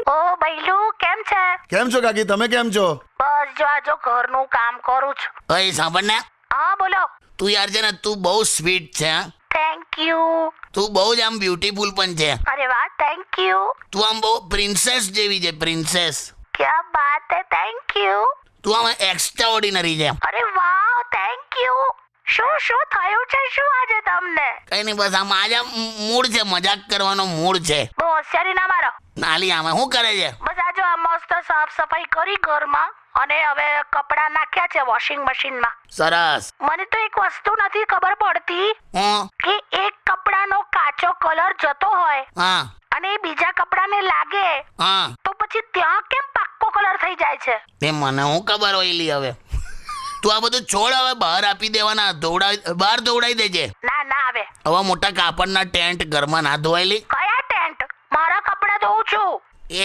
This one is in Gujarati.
ઓ બૈલું કેમ છે? કેમ છો કાકી, તમે કેમ છો? બસ જો આ જો ઘરનું કામ કરું છું. અય સાંભળ ને, હા બોલો. તું યાર છે ને, તું બહુ સ્વીટ છે હા? Thank you. તું બહુ જ આમ બ્યુટીફુલ પણ છે. અરે વાહ, થેન્ક યુ. તું આમ બહુ પ્રિન્સેસ જેવી છે, પ્રિન્સેસ. ક્યા બાત હે, થેન્ક યુ. તું આમ એક્સ્ટ્રા ઓર્ડિનરી છે. અરે વાહ, થેન્ક યુ. શું થયું છે શું આજે તમને? કઈ નહીં, બસ આમ આજે મૂડ છે, મજાક કરવાનો મૂડ છે. બહુ હોશિયારી ના મારો. નાલી આમે શું કરે છે? બસ આ જો આ મસ્ત સાફ સફાઈ કરી ઘરમાં અને હવે કપડાં નાખ્યા છે વોશિંગ મશીનમાં. સરસ. મને તો એક વસ્તુ નથી ખબર પડતી હું કે એક કપડાનો કાચો કલર જતો હોય હા અને એ બીજા કપડાને લાગે હા તો પછી ત્યાં કેમ પાક્કો કલર થઈ જાય છે? તે મને હું ખબર હોય લી. હવે તું આ બધું છોડ, હવે બહાર આપી દેવાના, બહાર દોડાઈ દેજે. ના આવે. હવે મોટા કાપડના ટેન્ટ ઘરમાં ના ધોવાય લી. કયા ટેન્ટ? મારા કપડાં ધોઉં છું.